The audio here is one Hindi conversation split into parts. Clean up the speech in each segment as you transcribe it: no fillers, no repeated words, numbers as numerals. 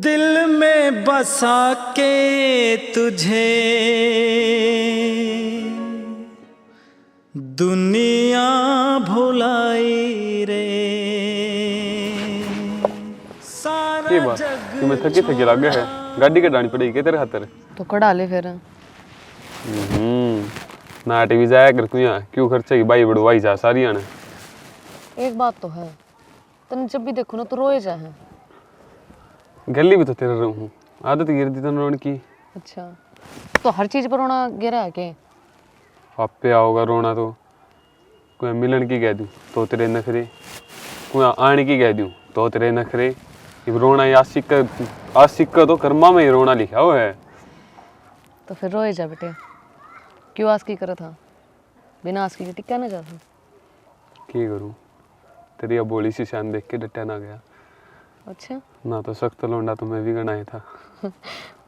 दिल में बसा के तुझे दुनिया भुलाई रे सारा जग मैं थकी थकी लग गया है। गाड़ी कढ़ानी पड़ेगी क्या तेरे खातर? तो कढ़ा ले फिर। ना टीवी जाया कर क्यों खर्चे की भाई बड़वाई जा सारी आने। एक बात तो है, तने जब भी देखो ना तो रोए जा है। गली भी तो तेरा रहूं, आदत गिर दी तने रोने की। अच्छा तो हर चीज पर रोना गिरा है के? आपे आओगा रोना तो कोई मिलन की कह दूं तो तेरे नखरे, कोई आने की कह दूं तो तेरे नखरे। ये रोना आशिक का तो कर्मा में ही रोना लिखा हुआ है। तो फिर रोए जा बेटे, क्यों आस्की करा था? बिना आस्की के टिका ना जाता। की करूं, तेरी अब बोली सी शान देख के डटा ना गया। अच्छा ना तो सख्त लौंडा तो मैं भी गणाया था।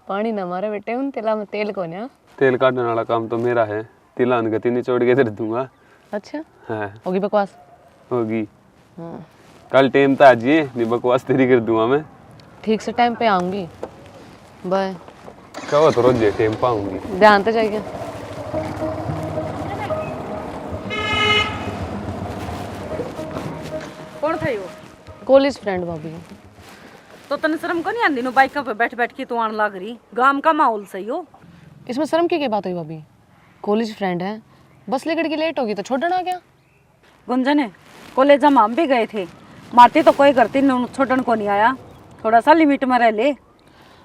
पानी ना मारे बेटे, उन तेला में तेल को ना। तेल काटने वाला काम तो मेरा है, तिलान गति निचोड़ के दे दूंगा। अच्छा हाँ होगी बकवास। होगी। हाँ कल टाइम तो आज ये नहीं बकवास तेरी कर दूंगा मैं। ठीक से टाइम पे आऊंगी। बाय। कहो तो रोज टाइम पाऊंगी। ध्यान तो जाएगा। कौन था यो? कॉलेज फ्रेंड भाभी। तो तने शर्म को नहीं आंदी नो बाइक पे बैठ बैठ के तू आन लग रही? गांव का माहौल सही हो। इसमें शर्म की क्या बात हुई भाभी? कॉलेज फ्रेंड है, बस लेकर के लेट होगी तो छोड़ना क्या? गुंजन कॉलेज हम भी गए थे, मारती तो कोई करती छोड़न को नहीं आया। थोड़ा सा लिमिट में रह ले।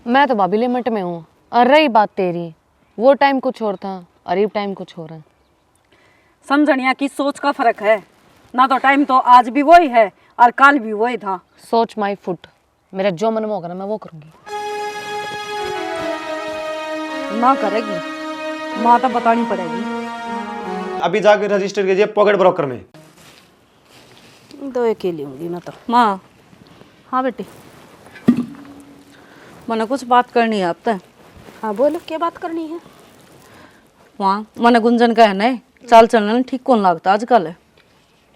मैं तो भाभी लिमिट में हूँ। और रही बात तेरी, वो टाइम कुछ और था और ये टाइम कुछ और है। समझनिया की सोच का फर्क है ना। तो टाइम तो आज भी वही है और कल भी वही था। सोच माई फुट, मेरा जो मन में होगा ना मैं वो करूँगी। ना करेगी माँ तो बतानी पड़ेगी। अभी जाकर रजिस्टर कीजिए पॉकेट ब्रोकर में। दो अकेली होंगी मैं तो। माँ हाँ बेटी, मैंने कुछ बात करनी है अब तक। हाँ बोलो, क्या बात करनी है? वहाँ मैंने गुंजन का है ना चाल चलना ठीक कौन लगता आजकल है।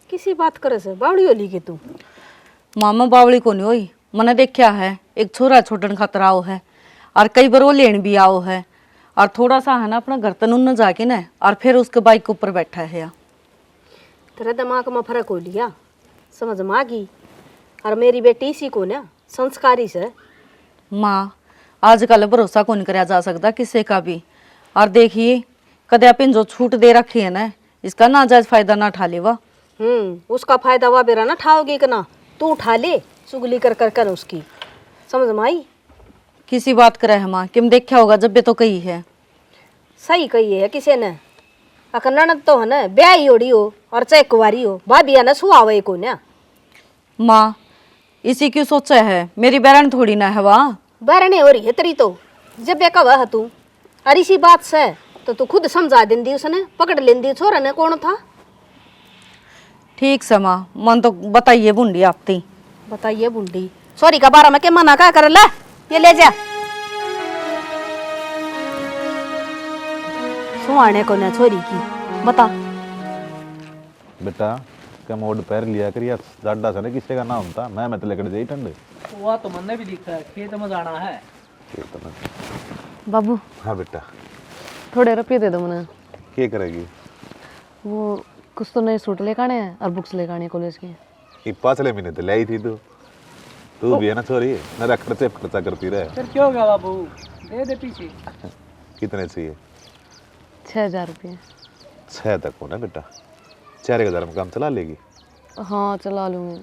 किसी बात करे से बावड़ी होली के तू? मामा बावली को नहीं हुई, मैंने देखा है एक छोरा छोटन खातर आओ है और कई बार वो लेन भी आओ है और थोड़ा सा है ना अपना घर तनुन न जाके ना और फिर उसके बाइक के ऊपर बैठा है। तेरा दिमाग में फर्क हो लिया, समझ में आ गई। और मेरी बेटी इसी को ना संस्कारी से। माँ आजकल भरोसा कौन कराया जा सकता किसी का भी। और देखिए कदे अपन जो छूट दे रखी है ना इसका नाजायज फायदा ना उठा ले वा। उसका फायदा वा बेरा ना उठाओगी कि ना, तू उठा ले चुगली कर कर कर उसकी। समझ में आई? किसी बात करे है माँ, किम देखा होगा जब भी तो कही है। सही कही है किसी ने। अगर ननद तो है ना ब्याही ओड़ी हो और चाहे कुंवारी हो, भाभी है ना सुहावे को ना। माँ इसी क्यों सोचा है, मेरी बहन थोड़ी ना है वहाँ। बहरने हो रही है तेरी तो, जब बेका वह तू। और इसी बात से तो तू खुद समझा देंदी उसने, पकड़ लेंदी छोरा ने कौन था। ठीक से माँ, मन तो बताइए बुंडी आपती। बताइए बुंडी, सॉरी का बारा में के मना क्या कर ला, ये ले जा। सुहाने को ना छोरी की बता। बेटा क्या मोड पैर लिया करिए जाडा से ना किसी का ना होता मैं तो लेकर जाई ठंड। वो तो मैंने भी दिखा है, खेत में जाना है। खेत में। बाबू हाँ बेटा। थोड़े रुपये दे दो मुझे। क्या करेगी? वो कुछ तो नए सूट लेकर आने हैं और बुक्स लेकर आने कॉलेज की। ये पाछले महीने तो लाई थी तू भी है ना छोरी, मेरा खर्चा करती रहे। फिर क्या होगा बाबू, दे दे पीछे। कितने चाहिए? 6000 रुपये। 6 तक हो ना बेटा, 4000 में काम चला लेगी। हाँ चला लूँगी।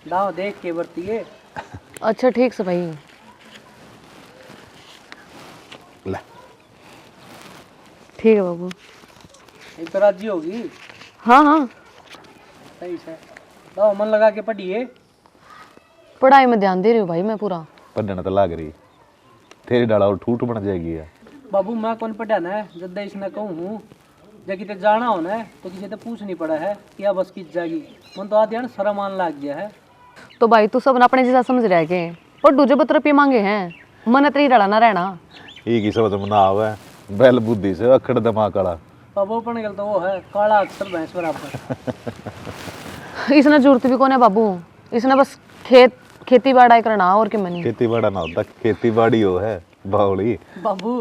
दाव देख के बरती है। अच्छा ठीक से भाई। ले ठीक है बाबू। एक तो राजी होगी। हाँ हाँ सही से दाव मन लगा के पढ़िए। पढ़ाई में ध्यान दे रही हूँ भाई मैं पूरा। पढ़ना तो लाग रही, तेरी डाला और ठूठ बन जाएगी यार। बाबू मैं कौन पढ़ाना है, जब इसने कहूँ हूँ जब कितने जाना हो ना तो किसी से पूछ नहीं पड़ा है क्या बस की जाएगी। मन तो आदि शर्म आने लग गया है। तो भाई तू सब अपने जैसा समझ रहा है के, और दूजे 12 रुपये मांगे हैं, मन तेरी डरा ना रहना। एक ही समझ में ना आवे, बैल बुद्धि से अखड़ दिमाग वाला। बाबू पढ़ने गल तो वो है काला अक्षर भैंस बराबर। इसने जरूरत भी कौन है बाबू, इसने बस खेत खेती बाड़ा करना और के मनी खेती बाड़ा ना होता, खेती बाड़ी हो है बावली। बाबू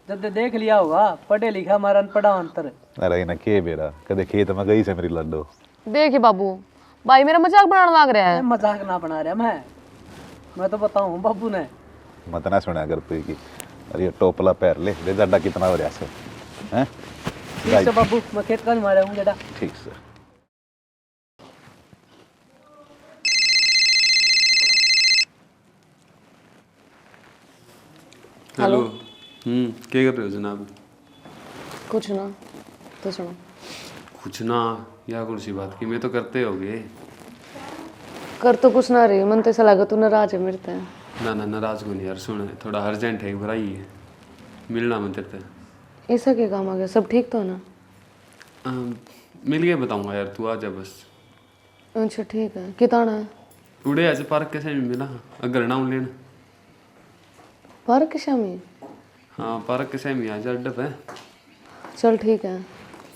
जब ते देख लिया होगा पढ़े लिखा मारा अनपढ़ा अंतर। अरे ना के बेरा कदे खेत में गई से मेरी लड्डू। देखिए बाबू, भाई मेरा मजाक बनाने लग रहा है। मजाक ना बना रहा मैं तो बताऊं बाबू ने। मत ना सुना कर तू की। अरे ये टोपला पैर ले दे जड्डा कितना हो रहा है हैं। ठीक है बाबू, मैं खेत का नहीं मारा हूँ जड़ा। ठीक से। हेलो। क्या कर रहे हो जनाब? कुछ ना, तो सुनो। कुछ ना या कौन सी बात की, मैं तो करते होगे। कर तो कुछ ना रही, मन तो ऐसा लगा तू नाराज है मेरे से। ना ना नाराज को नहीं यार, सुन थोड़ा अर्जेंट है, भराई है, मिलना मन तेरे से। ऐसा क्या काम आ गया? सब ठीक तो है ना? मिल के बताऊंगा यार, तू आ जा बस। अच्छा ठीक है, कितना है? उड़े ऐसे पार्क कैसे भी मिला अगर ना लेना। पार्क के शामी? हाँ पार्क कैसे में आ जा, अड्डा पे। चल ठीक है,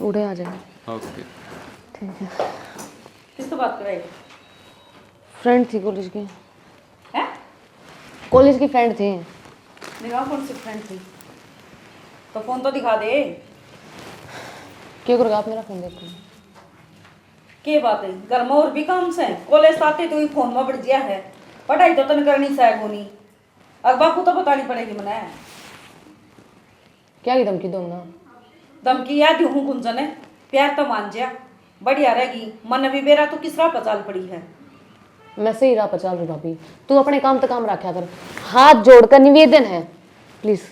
उड़े आ जाएंगे। ओके ठीक है। किससे बात कर रहे हैं? फ्रेंड थी कॉलेज की। हैं? कॉलेज की फ्रेंड थी। निगाह कौन सी फ्रेंड थी? तो फोन तो दिखा दे। क्यों करोगे आप मेरा फोन देखो? के बात है, घर में और भी काम से कॉलेज आते तो ही फोन में बढ़ गया है। पढ़ाई तो तन करनी सह होनी, अब बापू तो बतानी पड़ेगी मने। क्या की धमकी दूँ ना? धमकी याद हूँ गुंजन है, प्यार तो मान जा बढ़िया रहेगी। मन भी बेरा तो किस राह पर चाल पड़ी है। मैं सही राह पर चल रही भाभी, तू अपने काम तो काम रखा कर। हाथ जोड़कर निवेदन है, प्लीज।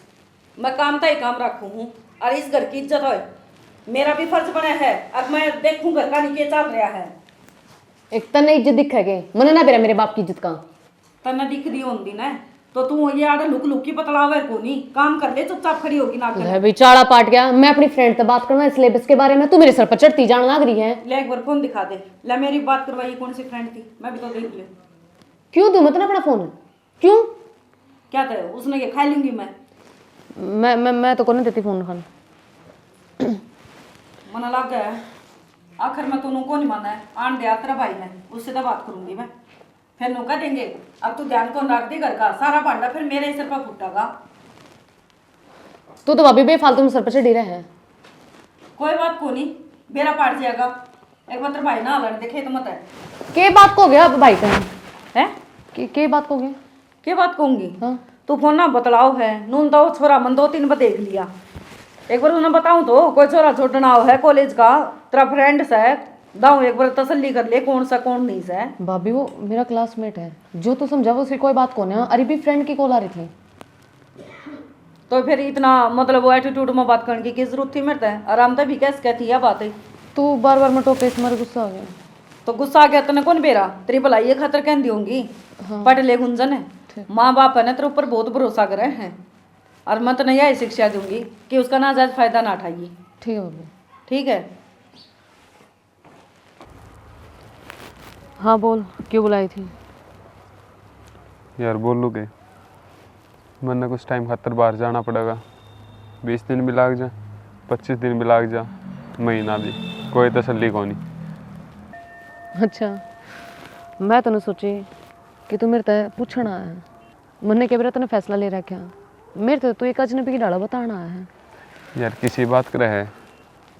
मैं काम तो ही काम रखू हूँ और इस घर की इज्जत हो, मेरा भी फर्ज बना है। अब मैं देखूं घर का नीचे चल रहा है। एक तने इज्जत दिखेगी, मने ना बेरा मेरे बाप की इज्जत का। तना दिख रही होंगी ना तो तू ये आड़े लुक लुक की पतलावे को नहीं काम कर ले, चुपचाप खड़ी होगी ना कर। बेचारा पाट गया। मैं अपनी फ्रेंड से बात करना सिलेबस के बारे में, तू मेरे सर पर चढ़ती जान लग रही है। ले एक बार फोन दिखा दे। ले मेरी बात करवाई कौन सी फ्रेंड थी, मैं भी तो देख ले। क्यों दूं मतलब अपना फोन? क्यों? क्या करे उसने, ये खा लूंगी मैं तो कौन देती फोन खाना। मना लग गया है। आखिर में तूने को नहीं माना है, आन दिया तेरा भाई ने, उससे तो बात करूंगी मैं। फिर नु कह देंगे अब तू ध्यान कौन रख दे, घर का सारा भांडा फिर मेरे ही सिर पर फूटेगा। तू तो भाभी बेफालतू में सर पर चढ़ी रहे हैं। कोई बात को नहीं, बेरा पाट जाएगा। एक बार तेरा भाई ना लड़ देखे तो मत है। के बात को गया अब भाई का हैं? के बात को गया? क्या बात कहूंगी? हाँ। तू फोन ना बतलाओ है, नून तो छोरा मन 2-3 बार देख लिया। एक बार उन्हें बताऊं तो कोई छोरा छोटना है कॉलेज का, तेरा फ्रेंड से दाऊ एक बार तसल्ली कर ले कौन सा कौन नहीं सा। भाभी वो मेरा क्लासमेट है, जो तू समझा वो उसकी कोई बात कौन है। अरे भी फ्रेंड की कॉल आ रही थी। तो फिर इतना मतलब वो एटीट्यूड में बात करने की जरूरत थी मेरे से? आराम से भी कैसे कहती है बात है। तू बार बार मैं टोके से मेरा गुस्सा आ गया। तो गुस्सा आ गया तने कौन बेरा, तेरी भलाई ये खातर कहती होंगी। पढ़ ले गुंजन है, माँ बाप है ना तेरे ऊपर बहुत भरोसा करे हैं, और मैं तो नहीं यही शिक्षा दूंगी कि उसका नाजायज फायदा ना उठाइए। ठीक है भाभी। ठीक है। हाँ बोल, क्यों बुलाई थी? यार बोलू के मन कुछ टाइम खातर बाहर जाना पड़ेगा। 20 दिन भी लाग जा, 25 दिन भी लाग जा, महीना भी, कोई तसल्ली को नहीं। अच्छा, मैं तने सोची कि तू मेरे ते पूछना है। मन्ने के बेरा तने फैसला ले रखा, मेरे तो तू एक अजनबी की डाला बताना है। यार किसी बात कर है,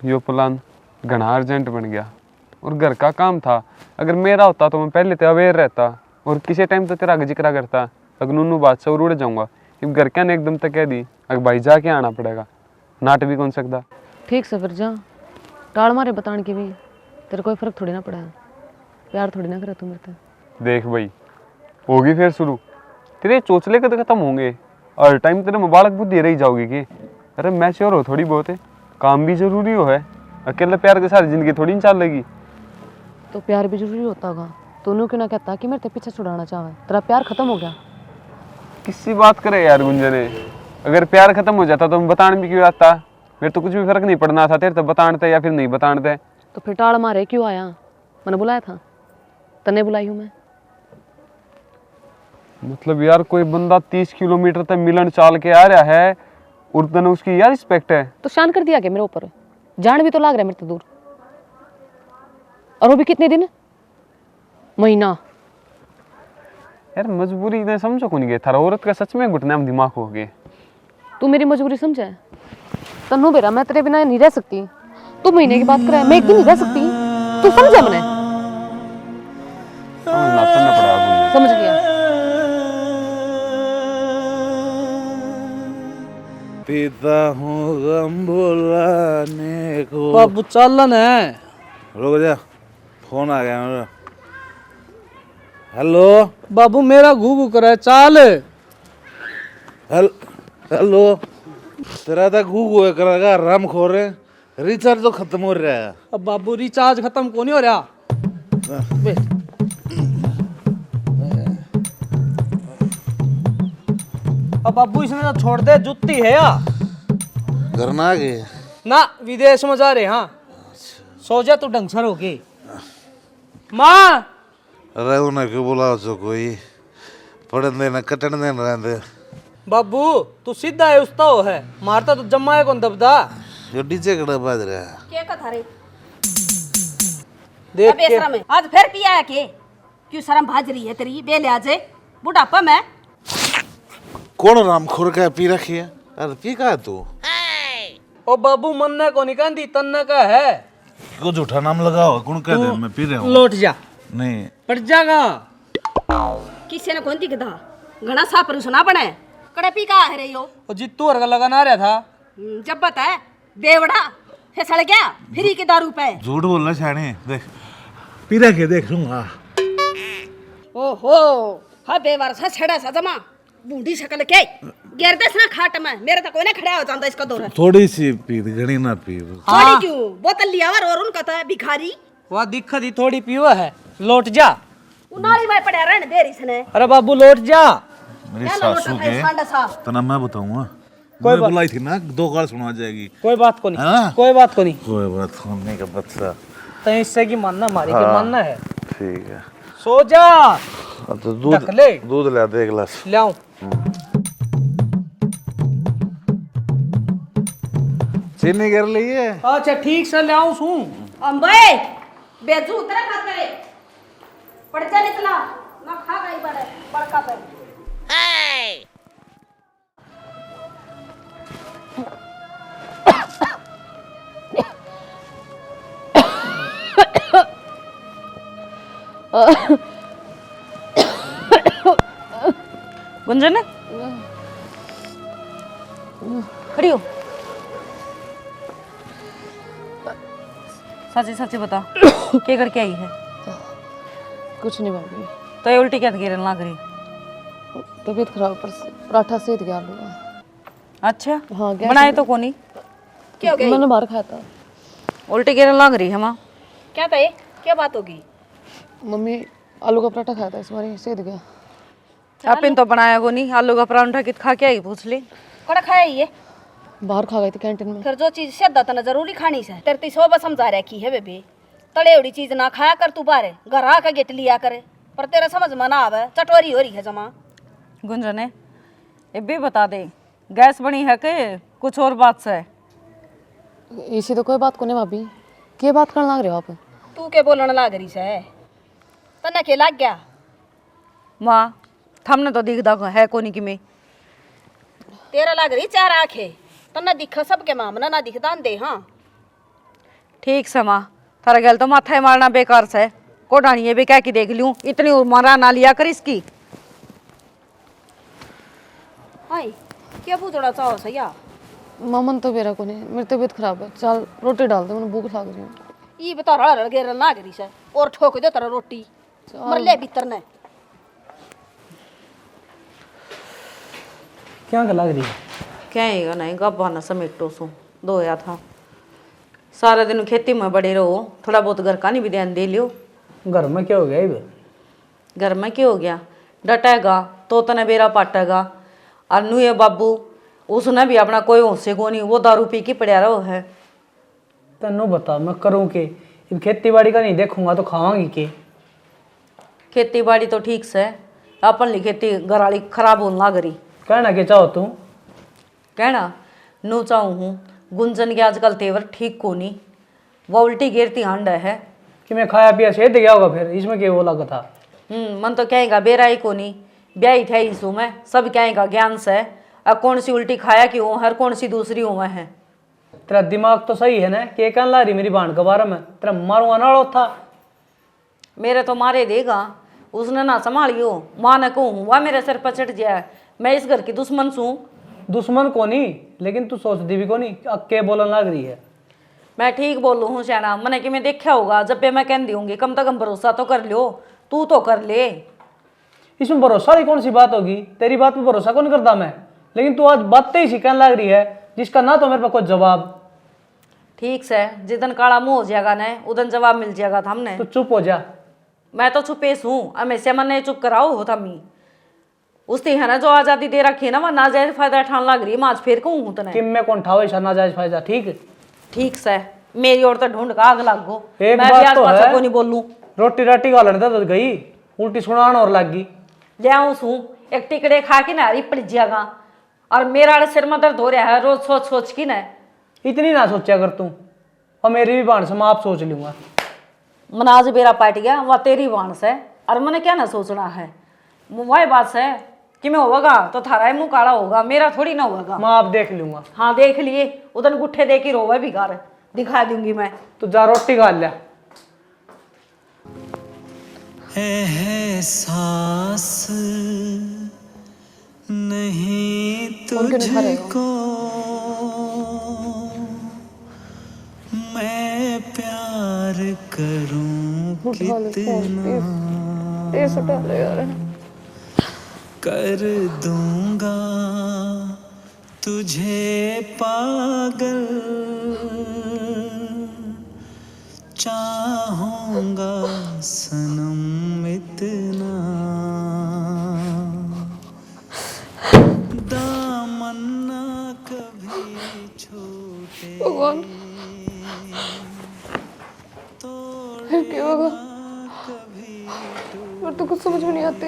यो प्लान घना अर्जेंट बन गया और घर का काम था। अगर मेरा होता तो मैं पहले तो अवेयर रहता और किसी टाइम तो तेरा जिक्र करता। अगर नूनू बात से और उड़ जाऊंगा कि घर क्या ने एकदम तक कह दी, अगर भाई जाके आना पड़ेगा, नाट भी कौन सकता। ठीक से फिर जा, टाड़ मारे बताने की भी तेरे कोई फर्क थोड़ी ना पड़ा है। प्यार थोड़ी ना करे तू मेरे से। देख भाई होगी फिर शुरू, तेरे चोचले कद खत्म होंगे और टाइम तेरे मुबारक बुद्धि रही जाओगी कि अरे मैच्योर हो थोड़ी बहुत है, काम भी जरूरी हो है। अकेले प्यार के साथ जिंदगी थोड़ी नहीं चल लेगी। तो प्यार भी जरूरी होता होगा, तूने क्यों ना कहता कि मेरे ते पीछे छुड़ाना चाहे? तेरा प्यार खत्म हो गया। किसी बात करे यार गुंजने, अगर प्यार खत्म हो जाता तो मैं बताने भी क्यों आता? मेरे तो कुछ भी फर्क नहीं पड़ना था, तेरे तो बताने या फिर नहीं बताने। तो फिर टाड़ मारे क्यों आया? मैंने बुलाया था, तने बुलाई हूँ मैं। मतलब यार कोई बंदा 30 किलोमीटर तक मिलन चाल के आ रहा है और तने उसकी यार रिस्पेक्ट है तो शान कर दिया क्या मेरे ऊपर? जान भी तो लाग रहा है मेरे तो दूर, और वो भी कितने दिन? महीना। यार मजबूरी ने समझो को नहीं गया थारा औरत का सच में घुटने में दिमाग हो गए। तू मेरी मजबूरी समझा है? तन्नू बेरा मैं तेरे बिना नहीं रह सकती। तू महीने की बात कर, मैं एक दिन नहीं रह सकती। तू समझा मैंने? समझ गया। पीता हूँ गम भुलाने को। बाबू चालन है। रुक जा, फोन आ गया मेरा। हेलो बाबू मेरा घू करे चाल। हेलो तेरा तो गूगल करेगा राम खो रहे, रिचार्ज तो खत्म हो रहा है। अब बाबू रिचार्ज खत्म को नहीं हो रहा। अब बाबू इसने तो छोड़ दे, जुत्ती है या घर ना आ गए ना, विदेश में जा रहे। हाँ सो जा तू ढंग से होके। माँ अरे उन्हें क्यों बुलाओ सो कोई पढ़न देना कटन देना रहते। बाबू तू सीधा है उस्ता हो है, मारता तो जम्मा है कौन दबदा। जो डीजे कड़ा बाज रहा है। क्या कथा रे देख अबे के शर्म है। आज फिर पिया है के? क्यों शर्म भाज रही है तेरी बेलियाज है? बुढ़ापा में कौन राम खोर का पी रखी है? अरे पी का तू? ओ बाबू मन्ना को निकांदी तन्ना का है। को झूठा नाम लगाओ, कौन कह दे मैं पी रहा हूँ। लौट जा, नहीं पड़ जागा। किसी ने कौन दी कथा घना सा पर सुना बने कड़े पी का है रे यो। और जित्तू हर का लगाना आ रहा था। जब बता है बेवड़ा फिसल गया फ्री के दारू पे। झूठ बोलना शाने, देख पी रखे देख लूंगा। ओहो हा बेवार सा छड़ा सा जमा बूढ़ी शक्ल के गिर दे ना खाट में। मेरे तो कोई ना खड़ा हो जाता इसका दौर। थोड़ी सी पी, घनी ना पी। थोड़ी क्यों बोतल लिया और उनका था भिखारी। वह दिक्कत ही थोड़ी पीवा है। लौट जा। उनाली में पड़ा रहने दे रही सने। अरे बाबू लौट जा। मेरी सासू के तना मैं बताऊंगा। कोई मैं बुलाई थी ना, 2 गाल सुना जाएगी। कोई बात को नहीं, हाँ? कोई बात को नहीं। कोई बात सुनने का बच्चा। तो इससे की मानना हमारी की मानना है। ठीक है सो जा। तो दूध ले। दूध ले दे गिलास। ले आऊं। चीनी कर लिए। अच्छा ठीक से ले आऊं सू। अंबे बेजू उतरा खाते पड़ जा निकला ना खा गई बड़े बड़का पे। गुंजन खड़ी हो। सच्ची सच्ची बता क्या करके आई है? कुछ नहीं भाभी, तो ये उल्टी क्या गिरन लग रही? तबीयत खराब पर पराठा सेध गया आलू का। अच्छा हाँ गैस बनाए तो कोनी? क्या हो गया? मैंने बाहर खाया था। उल्टी गिरन लग रही है माँ। क्या था ये? क्या बात होगी? मम्मी आलू का पराठा खाया था इस बार, सेध गया। अपन तो बनाया को नहीं। आलू का परांठा कित खा के आई पूछ ली। कड़ा खाया ये? बाहर खा गई थी कैंटीन में। फिर जो चीज श्रद्धा तना जरूरी खानी से तेरे सो बस समझा रखी है बेबी। तड़े उड़ी चीज ना खाया कर तू बारे घर आकर गेट लिया करे। पर तेरा समझ में ना आवे, चटोरी हो रही है जमा। गुंजन है ये भी बता दे, गैस बनी है के कुछ और बात से? इसी तो कोई बात को नहीं भाभी, क्या बात करने लग रहे हो आप? तू के बोलने लाग रही से तना के लाग गया? माँ थमने तो दिखदा है कोनी कि मैं तेरा लाग रही 4 आंखें तना दिखा सबके मामना ना दिखदा दे। हाँ ठीक से माँ, थारा गल तो माथा मारना बेकार से। कोडानी ये भी कह के देख लूं, इतनी उम्र ना लिया कर इसकी। हाय क्या पूछना चाहो सैया? मामन तो मेरा को नहीं, मेरी तबीयत खराब है। चल रोटी डाल दे, मैंने भूख लग रही है। ये बता रहा गेर ना करी से और ठोक दे तेरा रोटी मर ले भीतर ने। क्या लग रही है? क्या है नहीं गब्बाना समेटो सो धोया था। सारा दिन खेती में बड़े रहो, थोड़ा बहुत घर का नहीं भी ध्यान दे लियो। घर में क्या हो गया ये? घर में क्या हो गया? डटेगा तो तने बेरा पाटेगा। और नू ये बाबू उसने भी अपना कोई होशे को नहीं, वो दारू पी के पड़ा रहो है। तेनू बता मैं करूँ के? इन खेती बाड़ी का नहीं देखूंगा तो खावांगी के? खेती बाड़ी तो ठीक से अपन ली खेती घर वाली खराब होने लग रही। कहना के चाहो तू? कहना नू चाहूँ हूँ गुंजन के आजकल तेवर ठीक को नहीं, वो उल्टी गिरती हांडा है कि मैं खाया पिया सेध गया होगा फिर इसमें क्या वो लगा था? मन तो कहेगा बेरा ही को नहीं, ब्याही थे इसू में सब कहेगा ज्ञान से। अब कौन सी उल्टी खाया क्यों, हर कौन सी दूसरी हुआ है। तेरा दिमाग तो सही है ना, के कहने ला रही मेरी भाण के बारे में, तेरा मारूंगा नाड़ो था। मेरे तो मारे देगा, उसने ना संभालियो, माँ ने कहूँ वह मेरे सिर पर चढ़ जाए। मैं इस घर की दुश्मन सूँ। दुश्मन को नहीं, लेकिन तू सोच दी भी को नहीं, अक्के बोलन लग रही है। मैं ठीक बोलूँ हूँ शैना, मैंने कि मैं देखा होगा जब पे मैं कह दूंगी कम से कम भरोसा तो कर लो, तू तो कर ले। इसमें भरोसा की कौन सी बात होगी, तेरी बात पे भरोसा कौन करता मैं, लेकिन तू आज बातें ही सिखाने लग रही है जिसका ना तो मेरे पास कोई जवाब। ठीक से जिदन काला मुंह हो जाएगा ना उदन जवाब मिल जाएगा था हमने। तो चुप हो जा। मैं तो छुपे हूँ, हमेशा मैंने चुप कराओ हो थमी। उसती है ना जो आजादी दे रखी है ना, वह नाजायज फायदा ठान लग रही है। मैं आज फिर कहूँ हूँ तने कि मैं कौन ठाओ ऐसा नाजायज फायदा। ठीक ठीक से मेरी और तो ढूंढ का आग लग गो। एक मैं बात भी आज तो पाछा है, को नहीं बोलूं। रोटी राटी का लड़ता तो गई उल्टी सुनान और लग गई। ले हूँ एक टिकड़े खा के ना हरी पड़ जाएगा, और मेरा सिर में दर्द हो रहा है रोज सोच सोच की ना। इतनी ना सोचा कर तू, और मेरी भी बाण से मैं आप सोच लूंगा। मन आज बेरा पाट गया, वह तेरी बाण से, और मैंने क्या ना सोचना है। वही बात है कि मैं होगा तो थारा ही मुंह काला होगा, मेरा थोड़ी ना होगा। मैं आप देख लूंगा। हाँ देख लिए, उधर गुट्ठे दे के रोवे बिगाड़ दिखा दूंगी मैं। तो जा रोटी खा लिया। एहसास नहीं तुझको मैं प्यार करूं कितना, कर दूंगा तुझे पागल, चाहूंगा सनम इतना, दामन ना कभी छोटे तोड़ेगा कभी और तो कुछ समझ में नहीं आते।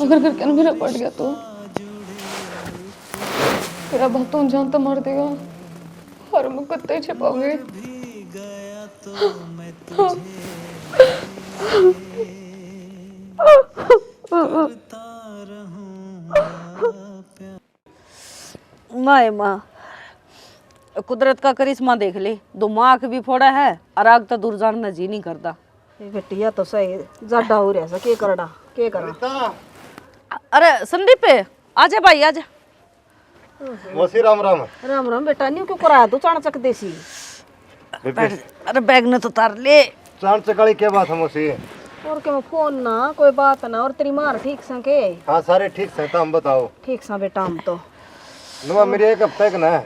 अगर घर के मेरा पड़ गया तो मेरा बाप तो अनजान तो मार देगा और मैं कत्ते छिपाओगे। माए माँ कुदरत का करिश्मा देख ले, दिमाग भी फोड़ा है और आग तो दूर जाना जी नहीं करता। बेटिया तो सही ज्यादा हो रहा के करना के करा। अरे संदीप आजा भाई आजा। मौसी राम राम। राम राम बेटा, न्यू क्यों कराया तू चाणचक देसी। अरे बैग ने तो उतार ले। चाणचक वाली क्या बात है मौसी? और क्या फोन ना कोई बात ना। और तेरी मार ठीक सा के? हाँ सारे ठीक से, तुम बताओ। ठीक सा बेटा हम तो नुआ मेरी एक हफ्ते का ना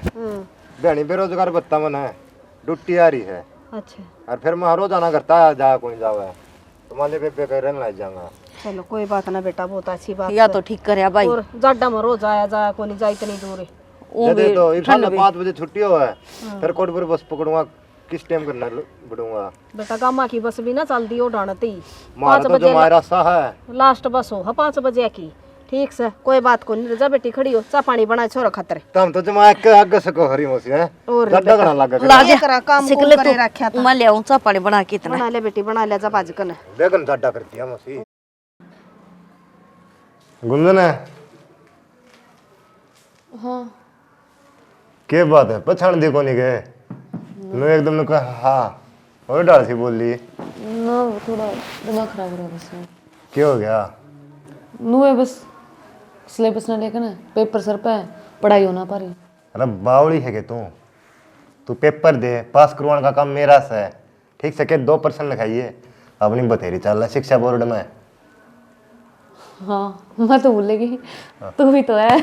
बहनी बेरोजगार बत्ता मन है, ड्यूटी आ रही है। अच्छा और फिर मैं रोज आना करता है, जा कोई जावे तुम्हारे बेबे कह रहने लग जाऊंगा। चलो कोई बात ना बेटा, बहुत अच्छी बात या तो ठीक करे भाई। और जाडा में रोज आया जाया को नहीं जा इतनी दूर है। जदे तो इरफान 5 बजे छुट्टी हो है, फिर कोटपुर बस पकड़ूंगा, किस टाइम करना बढ़ूंगा। बेटा गामा की बस भी ना चलती हो डानती 5 मारा तो बजे जो मारा रास्ता है लास्ट बस हो 5 बजे की। ठीक से कोई बात को नहीं, जा बेटी खड़ी हो, चा पानी बना छोरा खतरे। तम तो जमा के आगे सको हरी मौसी है और गड्ढा करना लगा लाजे करा काम को करे रखया था। मैं ले आऊं चा पानी बना के इतना। बना ले बेटी बना ले, जा बाज कने बेगन गड्ढा करती है मौसी। गुंजन है हाँ के बात है पछाण दे कोनी गए नो एकदम नो कहा हाँ और डाल सी बोल ली ना, थोड़ा दिमाग खराब हो रहा है बस। क्या हो गया? नू है बस सिलेबस ना लेकर ना पेपर सर पे है, पढ़ाई हो ना पा रही। अरे बावड़ी है कि तू पेपर दे, पास करवाने का काम मेरा से है। ठीक से के 2% लिखाइए अपनी बतेरी चल रहा शिक्षा बोर्ड में। हाँ मैं तो भूलेगी, तू भी तो है।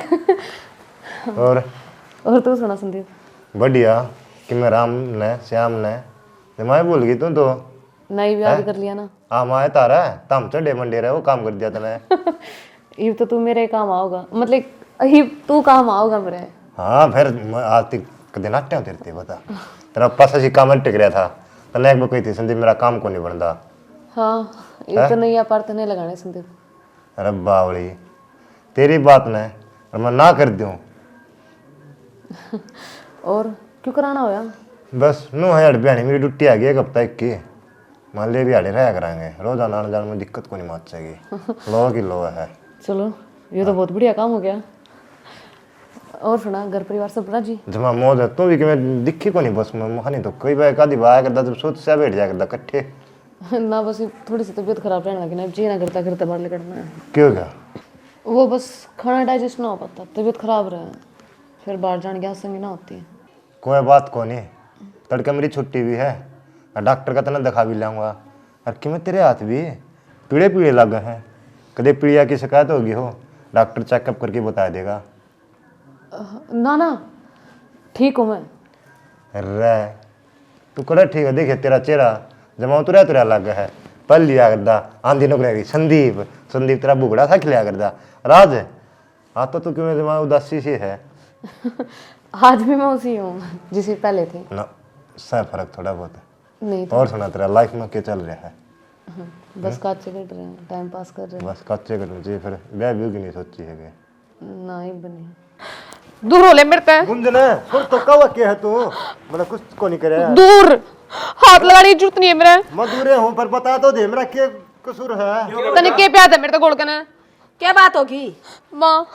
और तू सुना संदीप? बढ़िया कि मैं राम ने श्याम ने मैं भूल गई तू तो नहीं भी याद कर लिया ना। हाँ माए तारा तम चढ़े मंडे रहे वो काम कर दिया तने। ये तो तू मेरे काम आओगा, मतलब ये तू काम आओगा मेरे। हाँ फिर आज तक दिन आटे तेरे बता तेरा पास ऐसी काम टिक रहा था तने एक बार कही थी संदीप मेरा काम को नहीं बनता। हाँ ये तो नहीं आ पार नहीं लगाने संदीप। अरे बावड़ी तेरी बात ने और मैं ना कर दूं। और क्यों कराना होया? बस नो है बहनी मेरी ड्यूटी आ गई एक हफ्ता की। मान ले भी आड़े रहा कराएंगे, रोजाना आने जाने में दिक्कत को नहीं मच जाएगी। लो की लो है। चलो ये तो बहुत बढ़िया काम हो गया। और सुना, घर परिवार सब बड़ा जी? जमा मौज है। तू भी कि मैं दिखी को नहीं बस में मुहानी तो कई बार का दिवाया करता जब सोच से बैठ जाया करता इकट्ठे ना, बस ये थोड़ी सी तबीयत खराब रहने लगी ना, जी ना करता घर बाहर निकलना है। क्यों क्या? वो बस खाना डाइजेस्ट ना हो पाता, तबीयत खराब रहे, फिर बाहर जाने की आसानी ना होती है। कोई बात को नहीं, तड़के मेरी छुट्टी भी है और डॉक्टर का तना दिखा भी लाऊंगा। और कि मैं तेरे हाथ भी पीड़े पीड़े लगे हैं, कदे पीड़िया की शिकायत होगी हो, डॉक्टर चेकअप करके बता देगा। ना ना ठीक हूँ मैं। रे तू कड़ा ठीक है, देखे तेरा चेहरा जमा तुरा तुरा लग है। पल लिया करदा आंधी नौकरी संदीप संदीप तेरा बुगड़ा सा खिलाया करदा राज। हाँ तो तू क्यों जमा उदासी सी है? आज भी मैं उसी हूँ जिसे पहले थी ना, सह फर्क थोड़ा बहुत है। नहीं और सुना तेरा लाइफ में क्या चल रहा है? बस काचे कट रहे हैं, टाइम पास कर रहे हैं। बस कच्चे करना चाहिए, फिर ब्याह भी नहीं सोची है कि ना ही बने दूर हो ले मेरे पे। गुंजना सुन तो कवा के है तू, मतलब कुछ को नहीं करे। दूर हाथ लगाने की जरूरत नहीं है मेरे। मधुरे हूं पर बता तो दे मेरा क्या कसूर है? तने के प्यार है मेरे तो गोलकन है। क्या बात होगी? माँ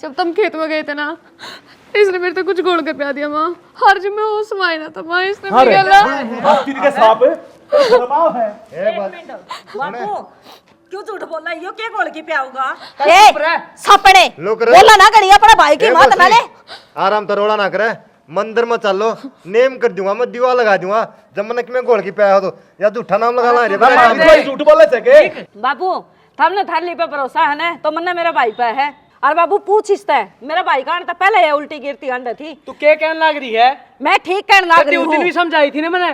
जब तुम खेत में गए थे ना, इसने मेरे तो कुछ गोल कर प्या दिया माँ। हर जब मैं होश में आई ना तो माँ इसने मेरे बापू क्यों झूठ बोल रही हो? क्या गोल की प्याऊगा? सपड़े लोग बोला ना करी अपने भाई की मत ना ले। आराम तरोड़ा ना करे, मंदिर में चलो नेम कर दूंगा, मैं दीवार लगा दूंगा। जब मैंने मैं घोल की पाया हो तो या झूठा नाम लगाना रे। झूठ बोले सके बाबू थामने थाली पे भरोसा है ना, तो मन्ने मेरे भाई पे है। और बाबू पूछ इसता है, मेरा भाई का तो पहले ये उल्टी गिरती अंडे थी। तू क्या कहने लग रही है? मैं ठीक कहने लग रही उस दिन हूँ। भी समझाई थी ना मैंने।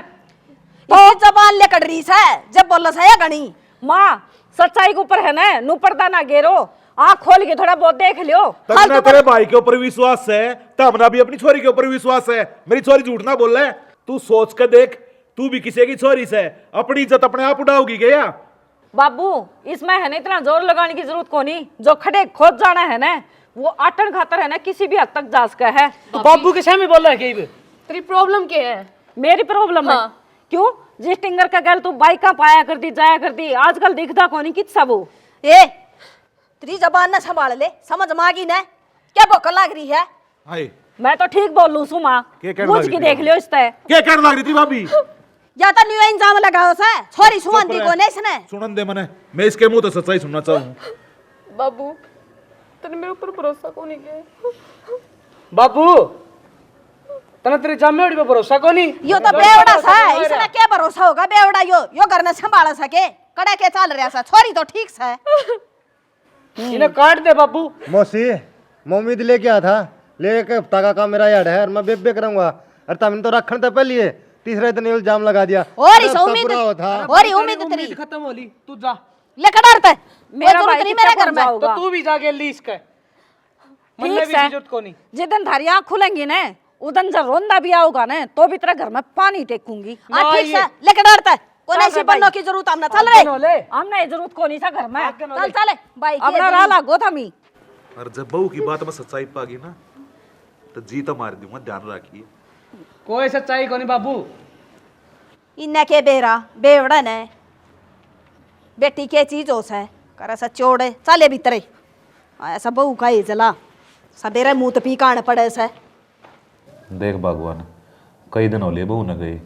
तो जबान लेकर रही है जब बोला सा गणी। माँ सच्चाई के ऊपर है ना, नु पर्दा ना गेरो, आँख खोल के थोड़ा बहुत देख लियो। तब तेरे भाई के ऊपर विश्वास है, तब ना भी अपनी छोरी के ऊपर विश्वास है। मेरी छोरी झूठ ना बोल रहा। तू सोच कर देख, तू भी किसी की छोरी से अपनी इज्जत अपने आप उड़ाओगी क्या? बाबू इसमें है ना इतना जोर लगाने की जरूरत को नहीं। जो खड़े खोद जाना है ना, वो आटन खातर है ना किसी भी हद तक जा सका है। तो बाबू के सामने बोल रहा है कहीं भी? तेरी प्रॉब्लम क्या है? मेरी प्रॉब्लम है क्यों? जिस टिंगर का गल तू बाइक का पाया कर दी जाया कर दी, आजकल दिखता कौन नहीं किस वो। ए तेरी जबान ना संभाल ले, समझ मागी ना क्या भूख लग रही है? हाय मैं तो ठीक बोल लू सुमा, क्या कहने मुझ लगी की थी देख लियो इससे। क्या कहने लग रही थी भाभी? या तो न्यू इंजाम लगाओ सा छोरी सुमंती को नहीं इसने। सुनन दे मने, मैं इसके मुंह तो सच्चाई सुनना चाहूँ। बाबू तने मेरे ऊपर भरोसा को नहीं किया। बाबू तना तेरे जामे पे भरोसा को नहीं। यो तो बेवड़ा सा है, इसने क्या भरोसा होगा? बेवड़ा यो घर ने संभाल सके, कड़ा के चल रहा सा। छोरी तो ठीक सा है। इन्हें काट दे बाबू। मौसी मैं उम्मीद लेके आया था, लेके हफ्ता का काम मेरा याद है और मैं बेबे करूंगा। और तब तो रखने तो पहले तीसरे दिन इल्जाम लगा दिया। और हफ्ता पूरा हुआ था। उम्मीद खत्म होली, तू जा। लेकर डरता मेरा भाई नहीं मेरे घर में। तो तू भी जाके लीस के मन्ने भी जरूरत को नहीं। जिदन थारी आँख खुलेंगी ना, उदन जब रोंदा भी आओगा ना, तो भी तेरा घर में पानी टेकूंगी। ठीक है लेकर डरता कोई ऐसी बनने की जरूरत हमने चल रहे। हमने जरूरत को नहीं था घर में। चल चले भाई अपना राला गोथा मी। और जब बहू की बात में सच्चाई पागी ना, तो जी तो मार दूंगा, ध्यान रखिए। कोई सच्चाई को नहीं बाबू। इन्ने के बेरा बेवड़ा ने बेटी के चीज होस है करे सा चोड़े चले भीतरे ऐसा बहू का ही जला सबेरे मुंह पी कान पड़े से। देख भगवान, कई दिन होले बहू न गए,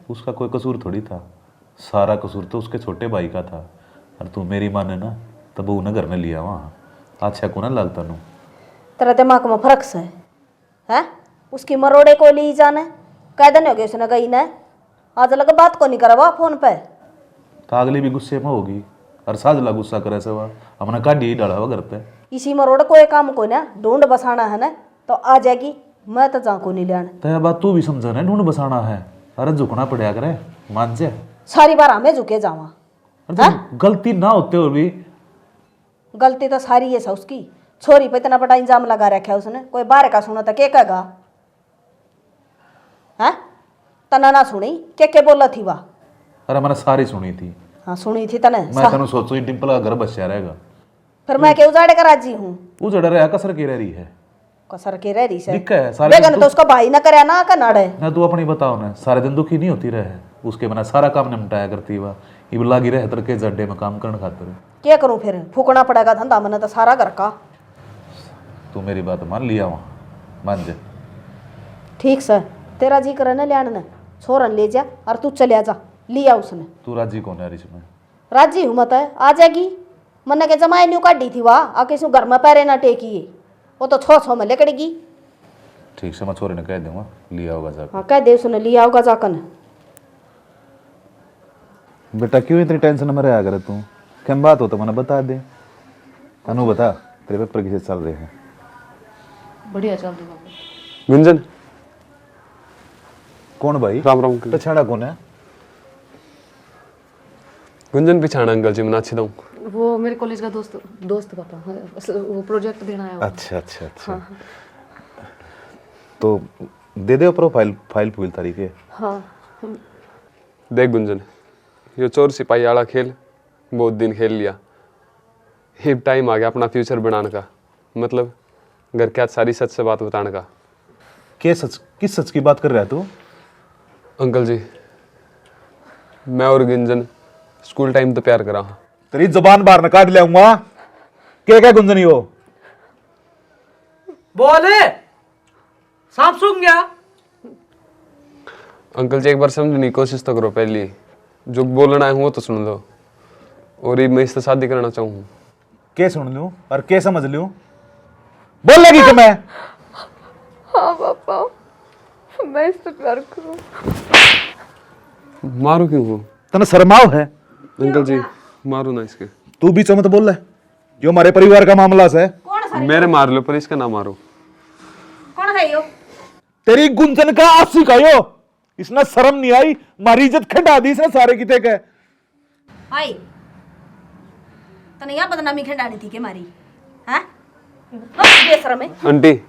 उसका कोई कसूर थोड़ी था। सारा कसूर तो उसके छोटे भाई का था। और तू मेरी माने ना, तो बहू ने घर में लिया वहाँ। अच्छा को ना लगता नू तेरा दिमाग में फर्क से है? उसकी मरोड़े को ली जाने कै दिन हो गए उसने गई ने, आज लगा बात को नहीं करवा फोन पे। तो अगली भी गुस्से में होगी और साजला गुस्सा करे से वह हमने काटी डाला हुआ घर पे। इसी मरोड़ को एक काम को ना ढूंढ बसाना है ना, तो आ जाएगी। मैं तो जा को नहीं लेने। तो यह बात तू भी समझा ना, ढूंढ बसाना है। अरे झुकना पड़ा करे, मान जा। सारी बार हमें झुके जावा। अरे गलती ना होते हुए भी गलती तो सारी है सा उसकी। छोरी पे इतना बड़ा इंजाम लगा रखा है उसने, कोई बाहर का सुना तो क्या कहेगा? हैं तना ना सुनी क्या बोला थी वाह? अरे मैंने सारी सुनी थी। हाँ सुनी थी तने। मैं तेन सोचो डिम्पल का घर बचा रहेगा, फिर मैं क्या उजाड़े का राजी हूँ? उजड़ रहा कसर की रह रही है। कसर के रह रही से दिक्कत है सारे बेगन तो उसका भाई ना करे ना का नाड़े ना। तू अपनी बताओ ना, सारे दिन दुखी नहीं होती रहे, उसके बिना सारा काम निपटाया करती वा। इब लागी रहे तर के जड्डे में काम करने खातिर। क्या करूं फिर, फूकना पड़ेगा धंधा मैंने तो सारा घर का। तू मेरी बात मान लिया वहाँ, मान जा। ठीक सर, तेरा जी करे ना लियान छोरन ले जा और तू चलिया जा, लिया उसने। तू राजी कौन है इसमें? राजी हूँ मत है, आ जाएगी। मन्ने के जमाए न्यू काटी थी वाह, आके सु घर में पैरे ना टेकी है, वो तो 600 में लेकड़ेगी। ठीक से मैं छोरे ने कह दूंगा लिया होगा जाकर। हाँ कह दे उसने, लिया होगा जाकन। बेटा क्यों इतनी टेंशन में रहा करे तू? क्या बात हो तो मैंने बता दे। अनु बता, तेरे पेपर कैसे चल रहे हैं? बढ़िया चल रही बाबू। गुंजन, कौन भाई? राम राम अंकल। पछाड़ा कौन है? गुंजन पिछाड़ा अंकल जी, मैं अच्छी दूँ। वो मेरे कॉलेज का दोस्त पापा, वो प्रोजेक्ट देना है। अच्छा अच्छा अच्छा। तो दे दे प्रोफाइल फाइल फूल तरीके। हाँ। देख गुंजन, ये चोर सिपाही वाला खेल बहुत दिन खेल लिया। हिप टाइम आ गया अपना फ्यूचर बनाने का, मतलब घर के आज सारी सच से बात बताने का। क्या सच? किस सच की बात कर रहा है तू? अंकल जी, मैं और गुंजन स्कूल टाइम तो प्यार करा। तेरी जुबान बाहर न काट लाऊंगा। क्या गुंजनी हो? बोले सांप सूंघ गया। अंकल जी एक बार समझने की कोशिश तो करो, पहले जो बोलना है वो तो सुन लो। और ये मैं इससे शादी करना चाहूँ। क्या सुन लूं और क्या समझ लूं? बोल लगी कि मैं? हाँ पापा, मैं इससे प्यार करूं। मारो क्यों हो? तने शर्माओ है? अंकल जी मारो ना इसके। तू बीच में मत बोल रहा, जो हमारे परिवार का मामला है। मेरे मार लो पर इसका ना मारो। कौन है यो? तेरी गुंजन का आसी का यो। इसने शर्म नहीं आई, मारी इज्जत खंडा दी इसने सारे किते के। आई तने यहाँ बदनामी खंडानी थी के मारी, हैं? बेशरम है। आंटी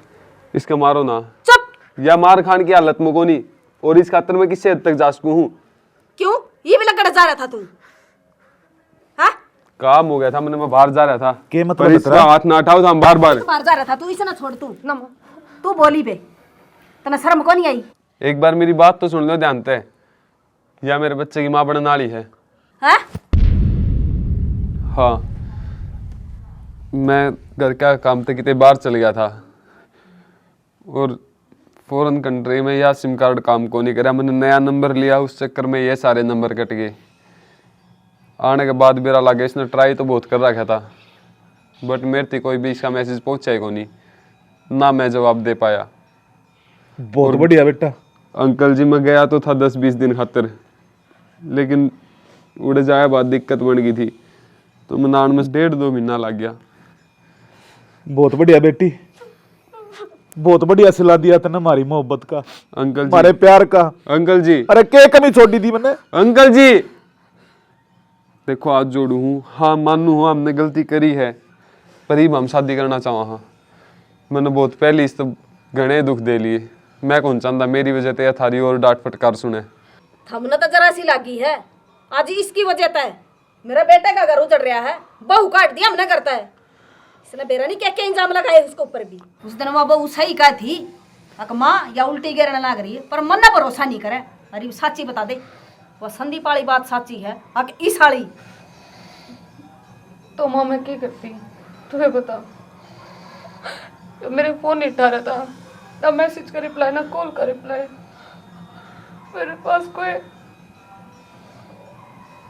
इसका मारो ना। चुप। या मार खान की हालत में कोनी, और इस खातर में किससे हद तक जा सकूं हूँ? क्यों ये भी लगड़ जा रहा था तू? हाँ काम हो गया था, मैं बाहर जा रहा था। के मतलब पर इसका हाथ ना उठाओ था, हम बार बार बाहर जा रहा था तू, इसे ना छोड़ तू ना। तू बोली बे, तने शर्म को नहीं आई? एक बार मेरी बात तो सुन लो ध्यान से। या मेरे बच्चे की माँ बनने वाली है। हाँ हाँ, मैं घर का काम तक कितने बार चल गया था और फॉरेन कंट्री में या सिम कार्ड काम को नहीं करा। मैंने नया नंबर लिया, उस चक्कर में ये सारे नंबर कट गए। आने के बाद मेरा लगा इसने ट्राई तो बहुत कर रखा था, बट मेरे थी कोई भी इसका मैसेज पहुंचा ही को नहीं, ना मैं जवाब दे पाया। बहुत बढ़िया बेटा। अंकल जी मैं गया तो था 10-20 दिन खातिर, लेकिन उड़े जाए बाद दिक्कत बन गई थी, तो मनान में 1.5-2 महीना लग गया। बहुत बढ़िया बेटी, बहुत बढ़िया सिला दिया तने हमारी मोहब्बत का, अंकल जी, हमारे प्यार का। अंकल जी, अरे क्या कमी छोड़ी थी मैंने? अंकल जी देखो आज जोड़ू हूँ, हाँ मानू हूँ हमने गलती करी है, पर ही हम शादी करना चाहो। हाँ मैंने बहुत पहले इस तो घने दुख दे लिए। मैं कौन चाहता मेरी वजह से थारी और डांट फटकार सुने। हमने तो जरा सी लागी है, आज इसकी वजह तय मेरा बेटे का घर उजड़ रहा है, बहू काट दिया हमने करता है। इसने बेरा नहीं क्या क्या इंजाम लगाए उसके ऊपर भी। उस दिन वो बहू सही कहा थी, अक माँ या उल्टी गिरने लग रही है, पर मन ना भरोसा नहीं करे। अरे साची बता दे, वो संदीप वाली बात साची है अक इस वाली? तो माँ मैं क्या करती तुम्हें बता। तो मेरे फोन नहीं उठा रहा था, ना मैसेज का रिप्लाई ना कॉल का रिप्लाई। मेरे पास कोई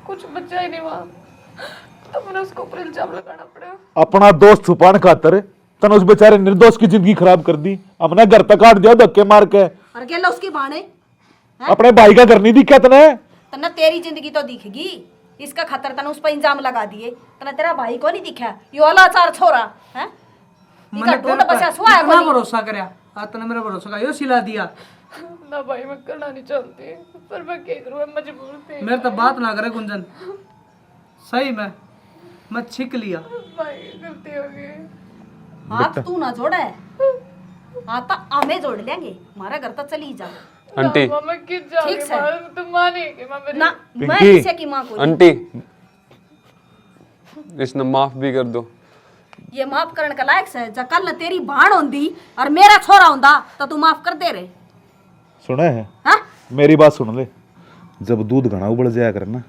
कुछ बचा ही नहीं वहाँ, तब मैंने उसको ऊपर इल्जाम लगाना पड़ा। अपना दोस्त छुपाने खातर तने उस बेचारे निर्दोष की जिंदगी खराब कर दी, अपने घर तक काट दिया धक्के मार के। और अकेला उसकी बाणे अपने भाई का घर नहीं दिखा तने? तना तेरी जिंदगी तो दिखेगी, इसका खतर तने उस पर इंजाम लगा दिए। तना तेरा भाई को नहीं दिखा, यो अलाचार छोरा है। इका ढूंढ बसा सुआ कितना भरोसा करया, आज तने मेरा भरोसा का यो सिला दिया। ना भाई मैं करना नहीं चाहती, पर मैं क्या करूँ, मैं मजबूर थी। मेरे तो बात ना करे गुंजन, सही में मैं छिक लिया। भाई गलती हो गई। हाथ तू ना जोड़े, हाथ हमें जोड़ लेंगे, हमारा घर तो चली जा। आंटी मैं किस जाऊंगी? ठीक से। तुम मानेगी मैं मेरी? ना मैं पिंकी। किसी की माँ को नहीं। आंटी इसने माफ भी कर दो। ये माफ करने का लायक है। जब कल तेरी भाण होंदी और मेरा छोरा होंदा तो तू माफ कर दे रे। सुना है? हाँ मेरी बात सुन ले, जब दूध घना उबल जाया करे ना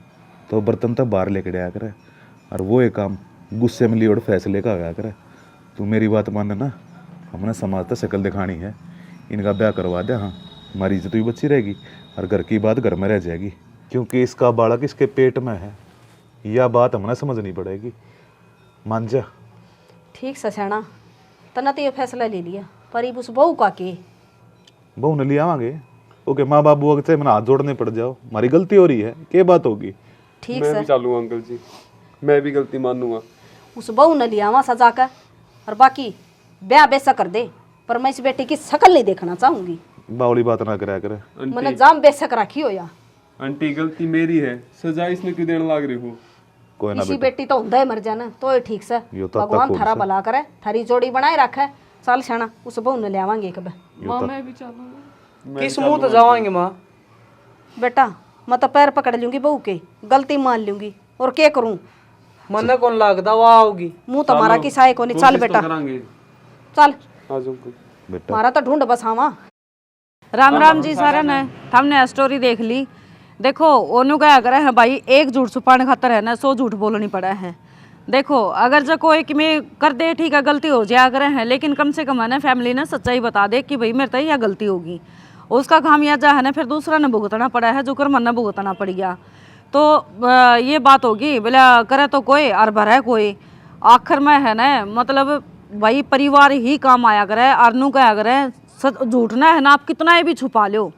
तो बर्तन तब बाहर लेके आया करे, और वो एक काम गुस्से में लियोड़ फैसले का आया करे। तू मेरी बात मान ना, हमने समाज तक शक्ल दिखानी है, इनका ब्याह करवा दे। हाँ, हमारी इज्जत भी बची रहेगी और घर की बात घर में रह जाएगी, क्योंकि इसका बालक इसके पेट में है। यह बात हमें समझनी पड़ेगी, मान जा। ठीक से सैना, तना तो ये फैसला ले लिया, पर अब उस बहू का के बहू ने ले आवांगे, ओके माँ बाबू से मैंने हाथ जोड़ने पड़ जाओ, हमारी गलती हो रही है, क्या बात होगी। ठीक मैं सर, भी चालूंगा अंकल जी, मैं भी गलती मानूंगा। उस बहू ने लिया वहाँ सजा कर, और बाकी ब्याह बेसा कर दे, पर मैं इस बेटी की शकल नहीं देखना चाहूंगी। बावली बात ना कराया करे। मैंने जाम बेशक रखी हो या आंटी गलती मेरी है, सजा इसने क्यों देने लाग रही हो? कोई ना इसी बेटा, बेटी तो हुंदा है मर जाना तो ये ठीक से। यो तो भगवान तक थारा हो भला करे, थारी जोड़ी बनाए रखे। चल सैना, उस बहू ने ले आवांगे एक बार। माँ मैं भी चालूंगा। किस मुंह तो जावांगे माँ? बेटा मैं तो पैर पकड़ लूंगी बहू के, गलती मान लूंगी, और क्या करूं? मन कौन लागदा वो आओगी। मुंह तो मारा की साय को नहीं। चल बेटा करांगे। चल, आ जाओ अंकल। बेटा मारा तो ढूंढ बस हाँ। राम राम जी सारा ने, हमने स्टोरी देख ली। देखो ओनू क्या करे है भाई, एक झूठ छुपाने खातर है ना 100 झूठ बोलनी पड़ा है। देखो अगर जो कोई कि मैं कर दे ठीक है, गलती हो जाया करे है, लेकिन कम से कम है ना फैमिली ने सच्चाई बता दे कि भाई मेरे तो यह गलती होगी, उसका खामियाजा है ना फिर दूसरा ने भुगतना पड़ा है, जो कर मन ने भुगतना पड़ गया। तो ये बात होगी बोला करे तो कोई और भरा कोई, आखिर में है ना मतलब भाई परिवार ही काम आया करे। आरनू का करे झूठना है ना, आप कितना ही भी छुपा लो,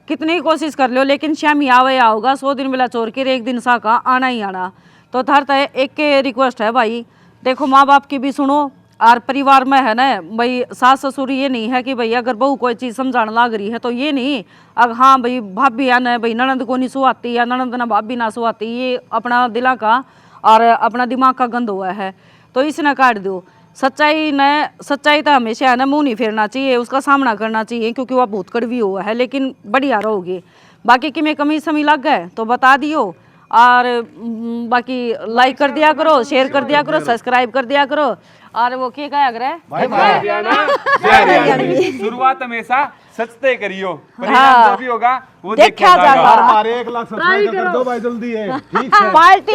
कितनी कोशिश कर लो, लेकिन श्याम आवे आओगा। 100 दिन बेला चोर के एक दिन सा का आना ही आना। तो थर तय एक के रिक्वेस्ट है भाई, देखो माँ बाप की भी सुनो, और परिवार में है ना भाई सास ससुर ये नहीं है कि भाई अगर बहू कोई चीज़ समझाने लग रही है तो ये नहीं अब हाँ भाई भाभी या न भाई ननद को नहीं सुहाती या ननद ना भाभी ना सुहाती, ये अपना दिला का और अपना दिमाग का गंद हुआ है। तो इसने काट दो। सच्चाई तो हमेशा है ना मुंह नहीं फेरना चाहिए, उसका सामना करना चाहिए, क्योंकि वह बहुत कड़वी हुआ है, लेकिन बढ़िया रहोगे। बाकी कि मैं कमी समी लग गए तो बता दियो, और बाकी लाइक कर दिया करो, शेयर कर दिया करो, सब्सक्राइब कर दिया करो, और वो क्या कहा करे शुरुआत हमेशा सच तय करियो, हाँ। परिणाम जो भी होगा वो देखा जाएगा। हमारे 1 लाख सब्सक्राइब कर दो भाई जल्दी है। ठीक है पार्टी